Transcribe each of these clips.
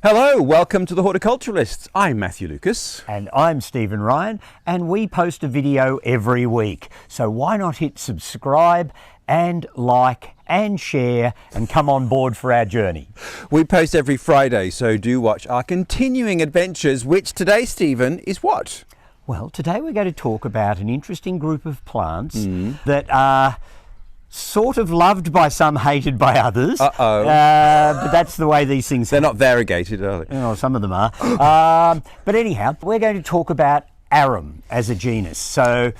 Hello, welcome to the Horti-Culturalists. I'm Matthew Lucas. And I'm Stephen Ryan, and we post a video every week. So why not hit subscribe and like and share and come on board for our journey. We post every Friday, so do watch our continuing adventures, which today, Stephen, is what? Well, today we're going to talk about an interesting group of plants that are sort of loved by some, hated by others. But that's the way these things They're not variegated, are they? Oh, some of them are. But anyhow, we're going to talk about Arum as a genus. So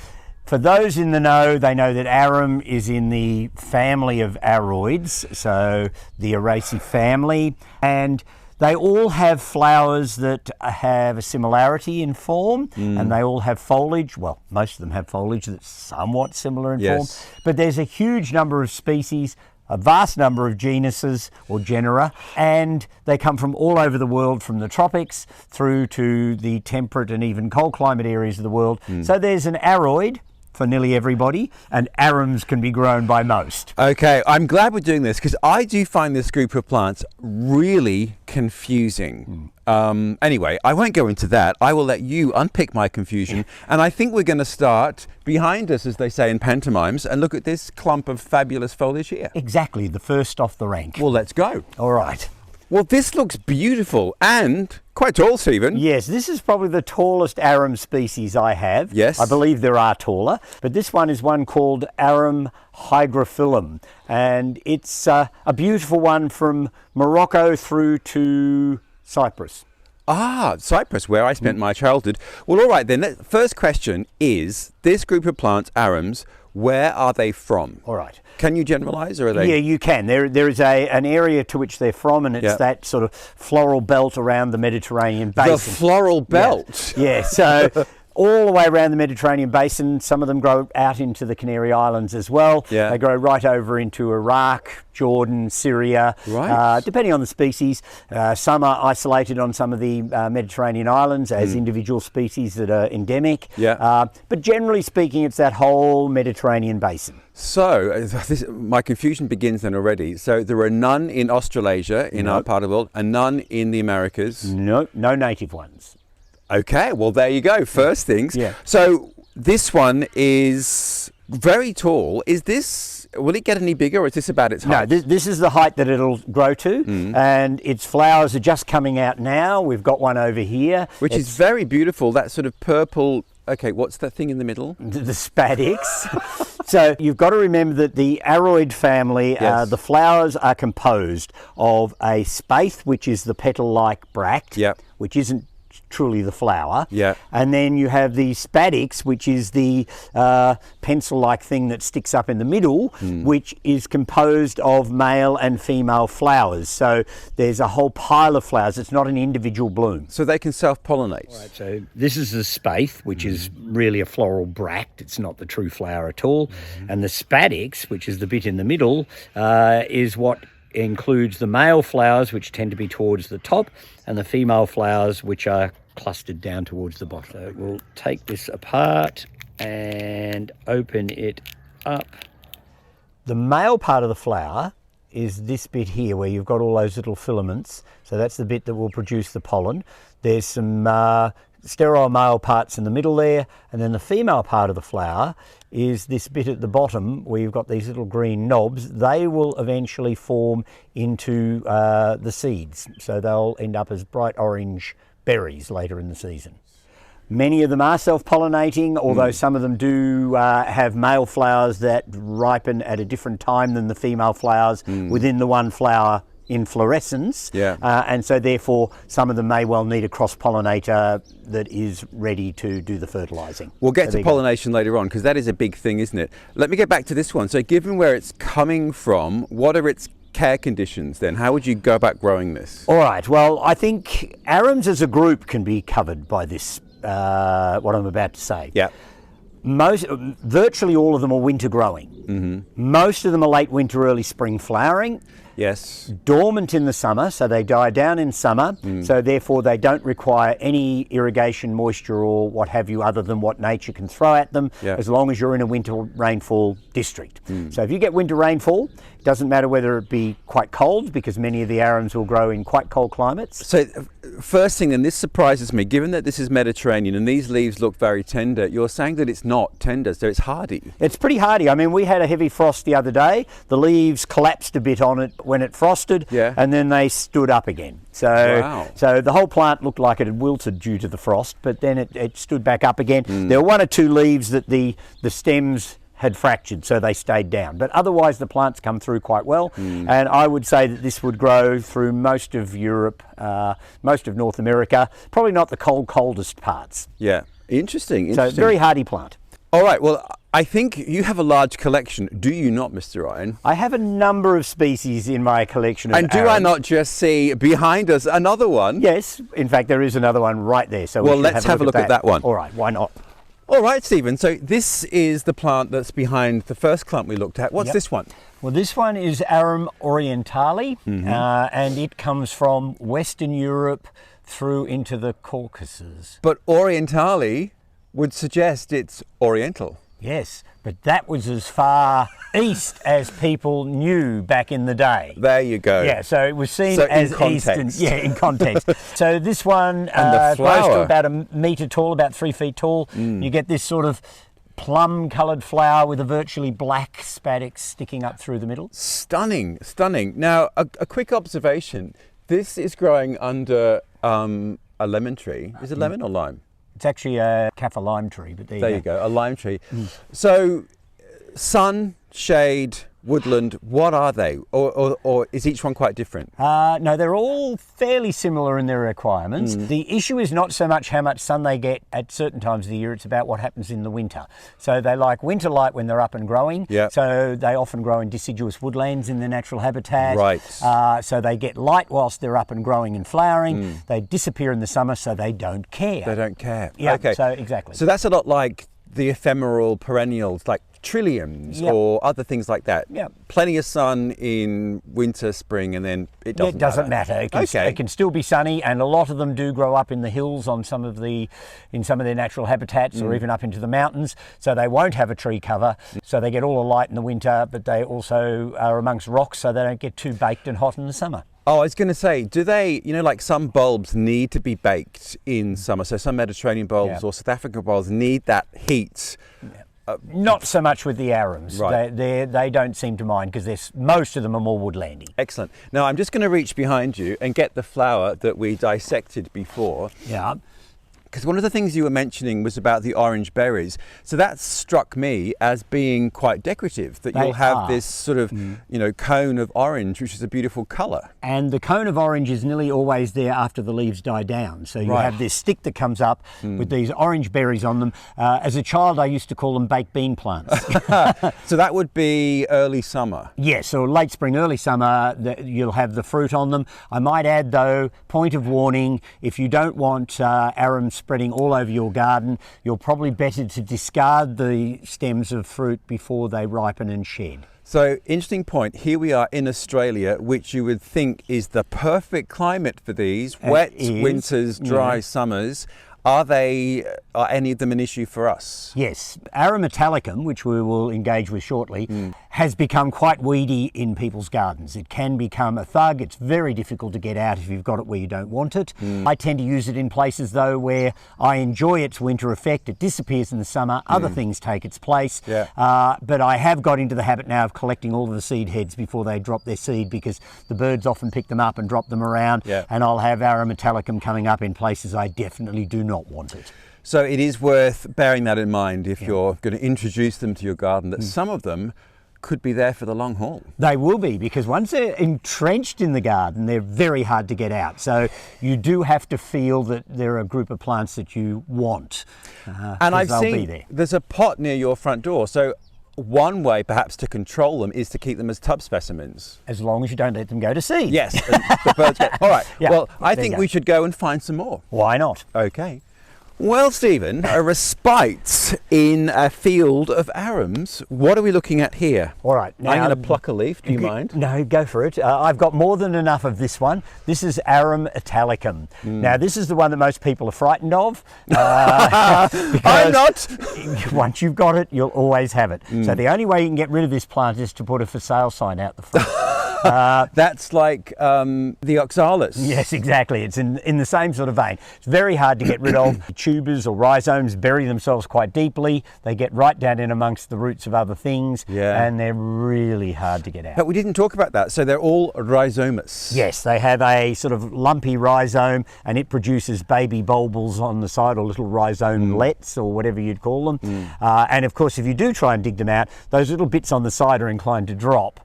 for those in the know, they know that Arum is in the family of Aroids, so the Arisarum family, and they all have flowers that have a similarity in form, and they all have foliage. Well, most of them have foliage that's somewhat similar in form, but there's a huge number of species, a vast number of genuses or genera, and they come from all over the world, from the tropics through to the temperate and even cold climate areas of the world. So there's an Aroid for nearly everybody, and Arums can be grown by most. Okay, I'm glad we're doing this because I do find this group of plants really confusing. Anyway, I won't go into that. I will let you unpick my confusion, and I think we're going to start behind us, as they say in pantomimes, and look at this clump of fabulous foliage here. Exactly, the first off the rank. Well, let's go. All right. Well, this looks beautiful and quite tall, Stephen. Yes, this is probably the tallest Arum species I have. Yes. I believe there are taller, but this one is one called Arum hygrophilum, and it's a beautiful one from Morocco through to Cyprus. Ah, Cyprus, where I spent my childhood. Well, all right then. First question is, this group of plants, Arums, where are they from? All right. Can you generalise, or are they? Yeah, you can. There is an area to which they're from, and it's that sort of floral belt around the Mediterranean basin. The floral belt? Yeah, so all the way around the Mediterranean basin. Some of them grow out into the Canary Islands as well. Yeah. They grow right over into Iraq, Jordan, Syria, depending on the species. Some are isolated on some of the Mediterranean islands as individual species that are endemic. Yeah. But generally speaking, it's that whole Mediterranean basin. So, my confusion begins then already. So, there are none in Australasia, in our part of the world, and none in the Americas? No native ones. Okay, well, there you go. First things. Yeah. So, this one is very tall. Will it get any bigger, or is this about its height? No, this is the height that it'll grow to, and its flowers are just coming out now. We've got one over here. Which is very beautiful, that sort of purple. Okay, what's that thing in the middle? The spadix. So you've got to remember that the Aroid family, the flowers are composed of a spathe, which is the petal-like bract, which isn't truly the flower. And then you have the spadix, which is the pencil-like thing that sticks up in the middle, which is composed of male and female flowers. So there's a whole pile of flowers. It's not an individual bloom. So they can self-pollinate. Right, so this is the spathe, which is really a floral bract. It's not the true flower at all. And the spadix, which is the bit in the middle, is what includes the male flowers, which tend to be towards the top, and the female flowers, which are clustered down towards the bottom. So we'll take this apart and open it up. The male part of the flower is this bit here, where you've got all those little filaments. So that's the bit that will produce the pollen. There's some sterile male parts in the middle there, and then the female part of the flower is this bit at the bottom where you've got these little green knobs. They will eventually form into the seeds, so they'll end up as bright orange berries later in the season. Many of them are self-pollinating, although some of them do have male flowers that ripen at a different time than the female flowers within the one flower inflorescence, and so therefore some of them may well need a cross-pollinator that is ready to do the fertilising. We'll get to pollination later on, because that is a big thing, isn't it? Let me get back to this one. So given where it's coming from, what are its care conditions then? How would you go about growing this? All right, well, I think Arums as a group can be covered by this, what I'm about to say. Virtually all of them are winter growing. Most of them are late winter, early spring flowering. Yes. Dormant in the summer, so they die down in summer, so therefore they don't require any irrigation, moisture or what have you other than what nature can throw at them, as long as you're in a winter rainfall district. So if you get winter rainfall, it doesn't matter whether it be quite cold, because many of the arums will grow in quite cold climates. So first thing, and this surprises me, given that this is Mediterranean and these leaves look very tender, you're saying that it's not tender, so it's hardy. It's pretty hardy. I mean, we had a heavy frost the other day. The leaves collapsed a bit on it when it frosted, and then they stood up again. So, so the whole plant looked like it had wilted due to the frost, but then it stood back up again. There were one or two leaves that the stems had fractured, so they stayed down. But otherwise, the plants come through quite well, and I would say that this would grow through most of Europe, most of North America, probably not the coldest parts. Yeah, interesting. So very hardy plant. All right, well, I think you have a large collection, do you not, Mr. Ryan? I have a number of species in my collection of And do Arums. I not just see behind us another one? Yes, in fact there is another one right there. So well, we let's have a look at that one. All right, why not? All right, Stephen, so this is the plant that's behind the first clump we looked at. What's this one? Well, this one is Arum orientale, and it comes from Western Europe through into the Caucasus. But orientale would suggest it's oriental. Yes, but that was as far east as people knew back in the day. There you go. Yeah, so it was seen So as in context. eastern. Yeah, in context. So this one the grows to flower. about a metre tall, about 3 feet tall. You get this sort of plum-coloured flower with a virtually black spadix sticking up through the middle. Stunning, stunning. Now, a quick observation. This is growing under a lemon tree. Is it lemon or lime? It's actually a kaffir lime tree, but there you go, a lime tree. So, sun, shade, woodland, what are they? Or is each one quite different? No, they're all fairly similar in their requirements. The issue is not so much how much sun they get at certain times of the year, it's about what happens in the winter. So they like winter light when they're up and growing, so they often grow in deciduous woodlands in their natural habitat. Right. So they get light whilst they're up and growing and flowering. They disappear in the summer, so they don't care. They don't care. Yeah, okay. so exactly. So that's a lot like the ephemeral perennials, like trilliums or other things like that. Yeah. Plenty of sun in winter, spring, and then it doesn't matter. It can still be sunny, and a lot of them do grow up in the hills on some of their natural habitats, or even up into the mountains. So they won't have a tree cover. So they get all the light in the winter, but they also are amongst rocks, so they don't get too baked and hot in the summer. Oh, I was going to say, do they, like some bulbs need to be baked in summer? So some Mediterranean bulbs or South African bulbs need that heat. Not so much with the Arums. Right. They don't seem to mind, because most of them are more woodlandy. Excellent. Now I'm just going to reach behind you and get the flower that we dissected before. Yeah. Because one of the things you were mentioning was about the orange berries. So that struck me as being quite decorative, that you'll have this sort of, cone of orange, which is a beautiful colour. And the cone of orange is nearly always there after the leaves die down. So you have this stick that comes up with these orange berries on them. As a child, I used to call them baked bean plants. So that would be early summer? Yes, so late spring, early summer, you'll have the fruit on them. I might add, though, point of warning, if you don't want arums spreading all over your garden, you're probably better to discard the stems of fruit before they ripen and shed. So, interesting point. Here we are in Australia, which you would think is the perfect climate for these. Wet winters, dry summers. Are any of them an issue for us? Yes. Arum italicum, which we will engage with shortly, has become quite weedy in people's gardens. It can become a thug. It's very difficult to get out if you've got it where you don't want it. I tend to use it in places, though, where I enjoy its winter effect. It disappears in the summer. Other things take its place. But I have got into the habit now of collecting all of the seed heads before they drop their seed, because the birds often pick them up and drop them around. And I'll have Arum italicum coming up in places I definitely do not want it. So it is worth bearing that in mind if you're going to introduce them to your garden, that some of them could be there for the long haul. They will be, because once they're entrenched in the garden, they're very hard to get out. So you do have to feel that they're a group of plants that you want. And I've seen there's a pot near your front door. So one way perhaps to control them is to keep them as tub specimens. As long as you don't let them go to seed. Yes, the birds get... All right, well, I think we should go and find some more. Why not? Okay. Well, Stephen, a respite in a field of arums. What are we looking at here? All right. Now, I'm going to pluck a leaf. Do you mind? No, go for it. I've got more than enough of this one. This is Arum italicum. Now, this is the one that most people are frightened of. I'm not. Once you've got it, you'll always have it. So the only way you can get rid of this plant is to put a for sale sign out the front. That's like the oxalis. Yes, exactly. It's in the same sort of vein. It's very hard to get rid of. Tubers or rhizomes bury themselves quite deeply. They get right down in amongst the roots of other things, and they're really hard to get out. But we didn't talk about that. So they're all rhizomous. Yes, they have a sort of lumpy rhizome, and it produces baby bulbils on the side, or little rhizomelets, or whatever you'd call them. And of course, if you do try and dig them out, those little bits on the side are inclined to drop.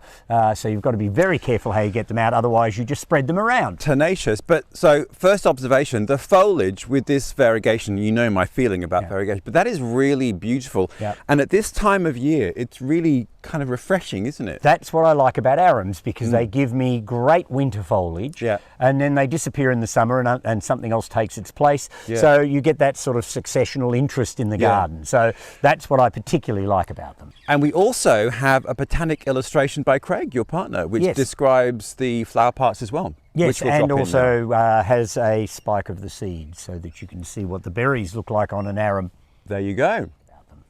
So you've got to be very careful how you get them out, otherwise you just spread them around. Tenacious. But so first observation, the foliage with this variegation, you know my feeling about variegation, but that is really beautiful. And at this time of year, it's really kind of refreshing, isn't it? That's what I like about Arums, because they give me great winter foliage, and then they disappear in the summer, and something else takes its place. So you get that sort of successional interest in the garden. So that's what I particularly like about them. And we also have a botanic illustration by Craig, your partner, which describes the flower parts as well. Yes, and also has a spike of the seed, so that you can see what the berries look like on an arum. There you go.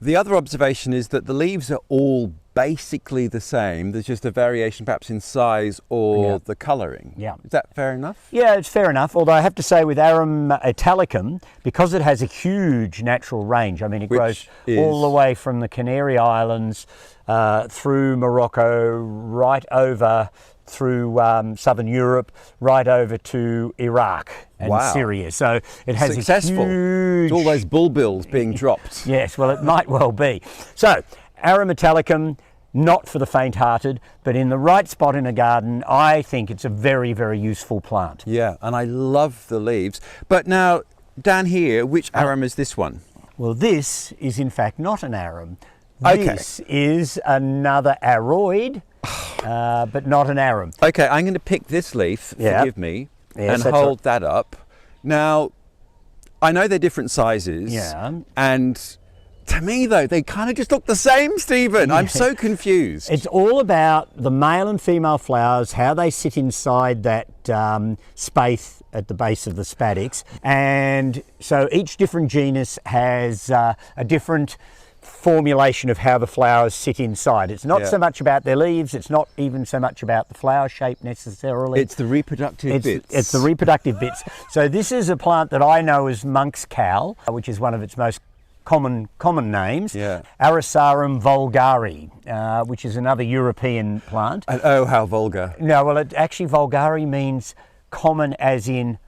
The other observation is that the leaves are all basically the same. There's just a variation perhaps in size or the colouring. Is that fair enough? Yeah, it's fair enough. Although I have to say with Arum italicum, because it has a huge natural range, I mean it grows all the way from the Canary Islands through Morocco, right over through southern Europe, right over to Iraq and Syria. So it has successful. A huge... All those bulbils being dropped. Yes, well it might well be. So Arum italicum, not for the faint-hearted, but in the right spot in a garden, I think it's a very, very useful plant. Yeah, and I love the leaves. But now, down here, which arum is this one? Well, this is in fact not an arum. This is another Aroid, but not an arum. Okay, I'm going to pick this leaf, forgive me, and hold that up. Now, I know they're different sizes, and to me, though, they kind of just look the same, Stephen. I'm so confused. It's all about the male and female flowers, how they sit inside that spathe at the base of the spadix. And so each different genus has a different formulation of how the flowers sit inside. It's not so much about their leaves, it's not even so much about the flower shape necessarily. It's the reproductive bits. It's the reproductive bits. So this is a plant that I know as monk's cowl, which is one of its most common names. Arisarum vulgare, which is another European plant. And oh, how vulgar. No, well, actually vulgare means common as in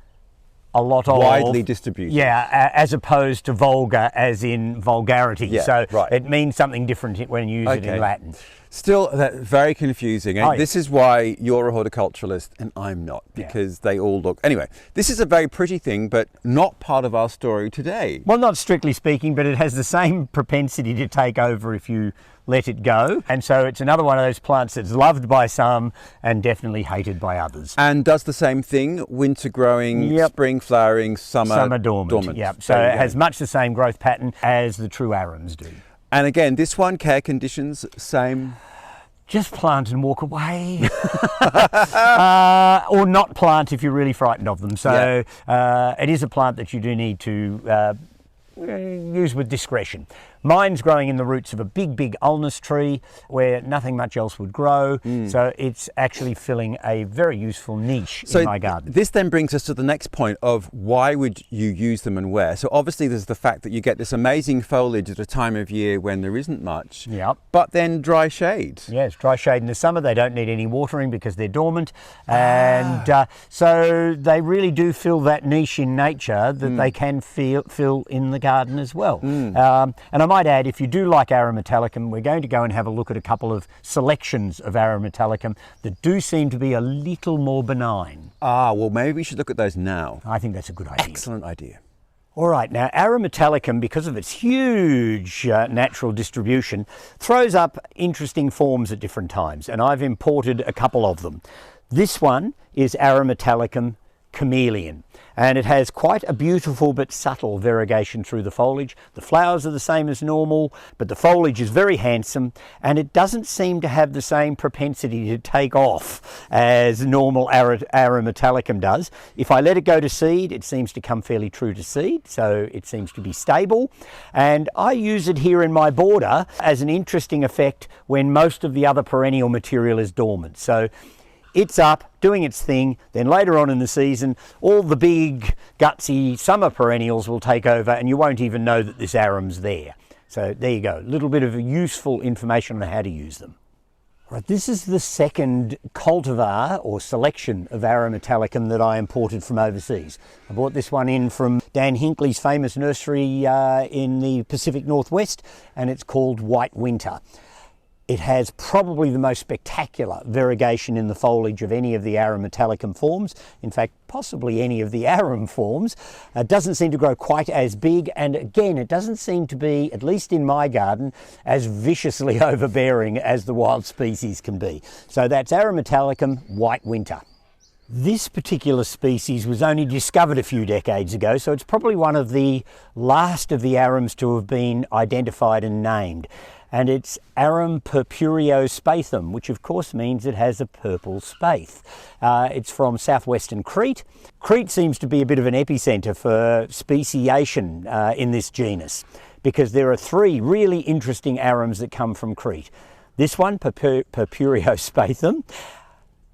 a lot of. Widely distributed. Yeah, as opposed to vulgar as in vulgarity. Yeah, so right. it means something different when you use it in Latin. Still, that's very confusing. And this is why you're a horticulturalist and I'm not, because they all look... Anyway, this is a very pretty thing, but not part of our story today. Well, not strictly speaking, but it has the same propensity to take over if you let it go. And so it's another one of those plants that's loved by some and definitely hated by others. And does the same thing, winter growing, spring flowering, summer dormant. Yep. So it has much the same growth pattern as the true arums do. And again, this one, care conditions, same? Just plant and walk away. Or not plant if you're really frightened of them. So it is a plant that you do need to use with discretion. Mine's growing in the roots of a big ulmus tree where nothing much else would grow. So it's actually filling a very useful niche in my garden. This then brings us to the next point of why would you use them and where? So obviously there's the fact that you get this amazing foliage at a time of year when there isn't much, but then dry shade. Yes, dry shade in the summer. They don't need any watering because they're dormant. And so they really do fill that niche in nature that they can fill in the garden as well. And I might add, if you do like Arum italicum, we're going to go and have a look at a couple of selections of Arum italicum that do seem to be a little more benign. Well, maybe we should look at those now. I think that's a good idea. Excellent idea. All right, now Arum italicum, because of its huge natural distribution, throws up interesting forms at different times, and I've imported a couple of them. This one is Arum italicum Chameleon, and it has quite a beautiful but subtle variegation through the foliage. The flowers are the same as normal, but the foliage is very handsome, and it doesn't seem to have the same propensity to take off as normal Arum italicum does. If I let it go to seed, it seems to come fairly true to seed, so it seems to be stable, and I use it here in my border as an interesting effect when most of the other perennial material is dormant. So it's up, doing its thing, then later on in the season, all the big, gutsy summer perennials will take over and you won't even know that this arum's there. So there you go, a little bit of useful information on how to use them. Right, this is the second cultivar or selection of Arum italicum that I imported from overseas. I brought this one in from Dan Hinckley's famous nursery in the Pacific Northwest, and it's called White Winter. It has probably the most spectacular variegation in the foliage of any of the Arum italicum forms. In fact, possibly any of the Arum forms. It doesn't seem to grow quite as big, and again, it doesn't seem to be, at least in my garden, as viciously overbearing as the wild species can be. So that's Arum italicum White Winter. This particular species was only discovered a few decades ago, so it's probably one of the last of the Arums to have been identified and named. And it's Arum purpureospathum, which of course means it has a purple spathe. It's from southwestern Crete. Crete seems to be a bit of an epicenter for speciation in this genus, because there are three really interesting arums that come from Crete. This one, purpureospathum,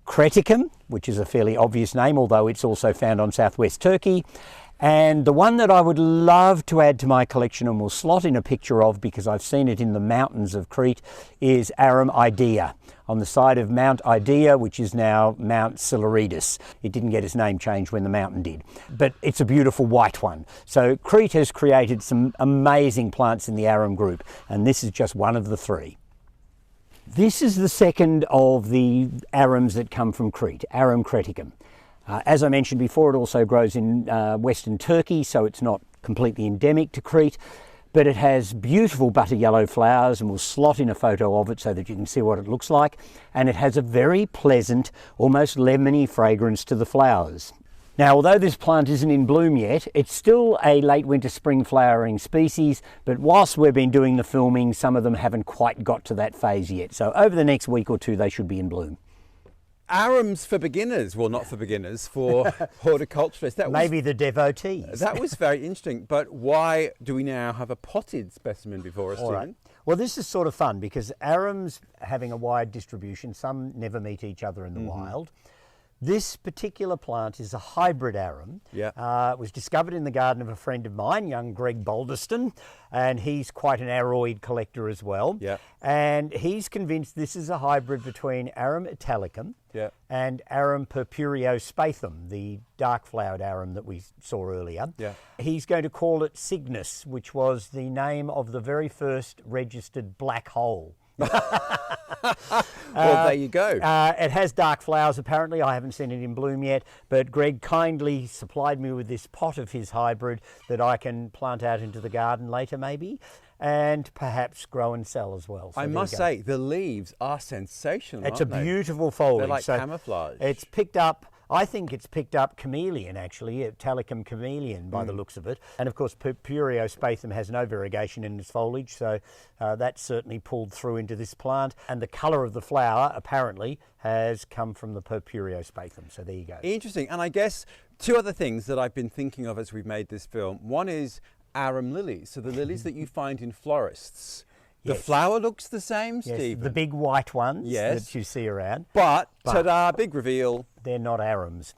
creticum, which is a fairly obvious name, although it's also found on southwest Turkey. And the one that I would love to add to my collection and will slot in a picture of, because I've seen it in the mountains of Crete, is Arum idaea, on the side of Mount Idaea, which is now Mount Siluridus. It didn't get its name changed when the mountain did, but it's a beautiful white one. So Crete has created some amazing plants in the Arum group, and this is just one of the three. This is the second of the arums that come from Crete, Arum creticum. As I mentioned before, it also grows in western Turkey, so it's not completely endemic to Crete, but it has beautiful butter yellow flowers, and we'll slot in a photo of it so that you can see what it looks like. And it has a very pleasant, almost lemony fragrance to the flowers. Now, although this plant isn't in bloom yet, it's still a late winter spring flowering species, but whilst we've been doing the filming, some of them haven't quite got to that phase yet. So over the next week or two, they should be in bloom. Arums for beginners, well, not for beginners, for horticulturalists. Maybe the devotees. That was very interesting, but why do we now have a potted specimen before us, Stephen? Right. Well, this is sort of fun because arums having a wide distribution, some never meet each other in the wild. This particular plant is a hybrid arum. Yeah. It was discovered in the garden of a friend of mine, young Greg Balderston, and he's quite an Aroid collector as well. Yeah. And he's convinced this is a hybrid between Arum italicum and Arum purpureospathum, the dark-flowered arum that we saw earlier. Yeah. He's going to call it Cygnus, which was the name of the very first registered black hole. Well, there you go. It has dark flowers apparently. I haven't seen it in bloom yet, but Greg kindly supplied me with this pot of his hybrid that I can plant out into the garden later maybe, and perhaps grow and sell as well. So I must say, the leaves are sensational, it's aren't a they? beautiful foliage. They're like camouflage. It's picked up, I think it's picked up Chameleon actually, italicum Chameleon by the looks of it. And of course purpureospathum has no variegation in its foliage, so that's certainly pulled through into this plant. And the colour of the flower apparently has come from the purpureospathum, so there you go. Interesting. And I guess two other things that I've been thinking of as we've made this film. One is arum lilies, so the lilies that you find in florists. The flower looks the same, Yes, Stephen. the big white ones Yes. that you see around. But ta-da, big reveal. They're not arums.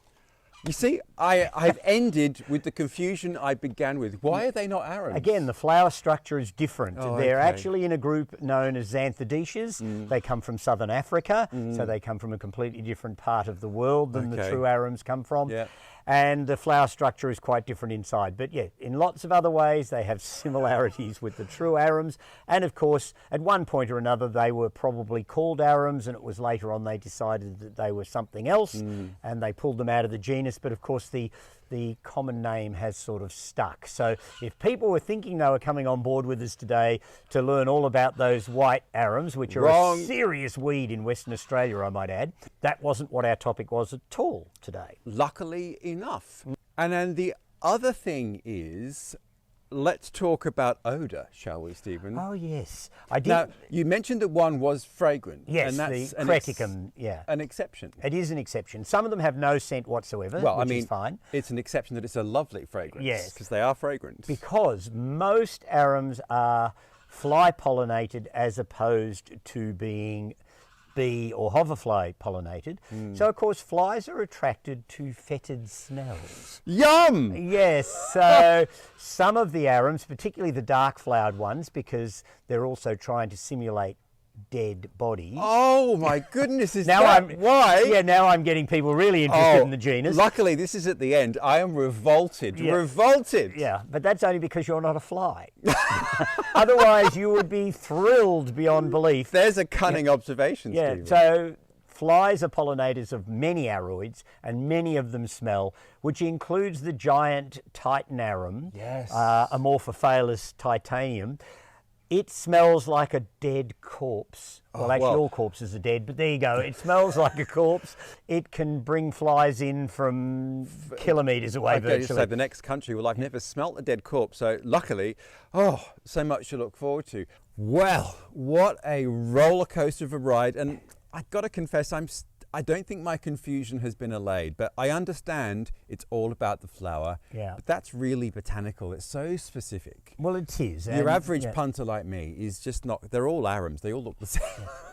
You see, I've ended with the confusion I began with. Why are they not arums? Again, the flower structure is different. Oh, They're okay. actually in a group known as xanthodiches. They come from southern Africa, so they come from a completely different part of the world than the Okay. true arums come from. Yeah. And the flower structure is quite different inside. But yeah, in lots of other ways, they have similarities with the true arums. And of course, at one point or another, they were probably called arums, and it was later on they decided that they were something else, and they pulled them out of the genus. But of course, the the common name has sort of stuck. So if people were thinking they were coming on board with us today to learn all about those white arums, which are Wrong. a serious weed in Western Australia, I might add, that wasn't what our topic was at all today. Luckily enough. And then the other thing is, let's talk about odour, shall we, Stephen? Oh, yes. I did. Now, you mentioned that one was fragrant. Yes, and that's the creticum, yeah. an exception. It is an exception. Some of them have no scent whatsoever, Well, which I mean, is fine. it's an exception that it's a lovely fragrance. Yes. Because they are fragrant. Because most arums are fly pollinated as opposed to being bee or hoverfly pollinated. So of course flies are attracted to fetid smells. Yum! Yes, so some of the arums, particularly the dark flowered ones, because they're also trying to simulate dead bodies. Oh my goodness, is Now that I'm why? Yeah, now I'm getting people really interested in the genus. Luckily, this is at the end. I am revolted. Yeah. Revolted. Yeah, but that's only because you're not a fly. Otherwise, you would be thrilled beyond belief. There's a cunning observation, Yeah, Stephen. so flies are pollinators of many aroids, and many of them smell, which includes the giant Titan arum, Yes. Amorphophallus titanium. It smells like a dead corpse. Well, actually, all corpses are dead, but there you go. It smells like a corpse. It can bring flies in from kilometres away, Okay, so virtually. the next country, well, I've never smelt a dead corpse, so luckily, so much to look forward to. Well, what a roller coaster of a ride, and I've got to confess, I don't think my confusion has been allayed, but I understand it's all about the flower. Yeah. But that's really botanical. It's so specific. Well, it is. Your and, average yeah, punter like me is just not, they're all arums. They all look the same.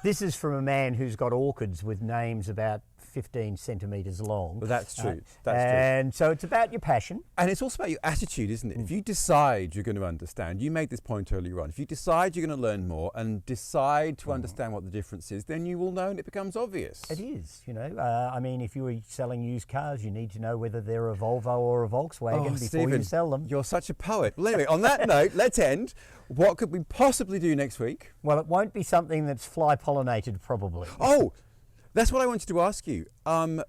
This is from a man who's got orchids with names about 15 centimetres long. Well, that's true. That's and so it's about your passion. And it's also about your attitude, isn't it? If you decide you're going to understand, you made this point earlier on, if you decide you're going to learn more and decide to understand what the difference is, then you will know and it becomes obvious. It is, you know. I mean, if you were selling used cars, you need to know whether they're a Volvo or a Volkswagen before Stephen, you sell them. You're such a poet. Well, anyway, on that note, let's end. What could we possibly do next week? Well, it won't be something that's fly pollinated, probably. Oh, that's what I wanted to ask you.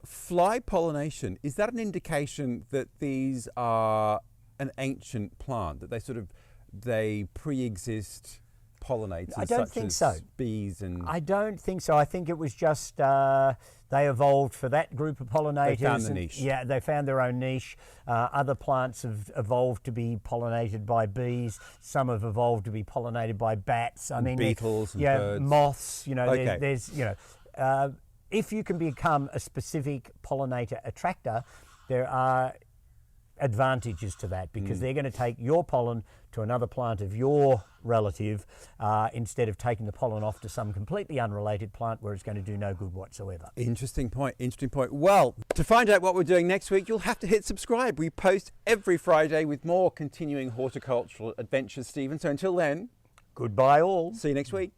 Fly pollination, is that an indication that these are an ancient plant, that they pre-exist pollinators? I don't such think as so. Bees and... I don't think so. I think it was just they evolved for that group of pollinators. They found the and- niche. Yeah, they found their own niche. Other plants have evolved to be pollinated by bees. Some have evolved to be pollinated by bats. I mean, beetles and yeah, birds. moths. You know, Okay. there's you know, if you can become a specific pollinator attractor, there are advantages to that because they're going to take your pollen to another plant of your relative instead of taking the pollen off to some completely unrelated plant where it's going to do no good whatsoever. Interesting point, interesting point. Well, to find out what we're doing next week, you'll have to hit subscribe. We post every Friday with more continuing horticultural adventures, Stephen. So until then, Goodbye all. see you next week.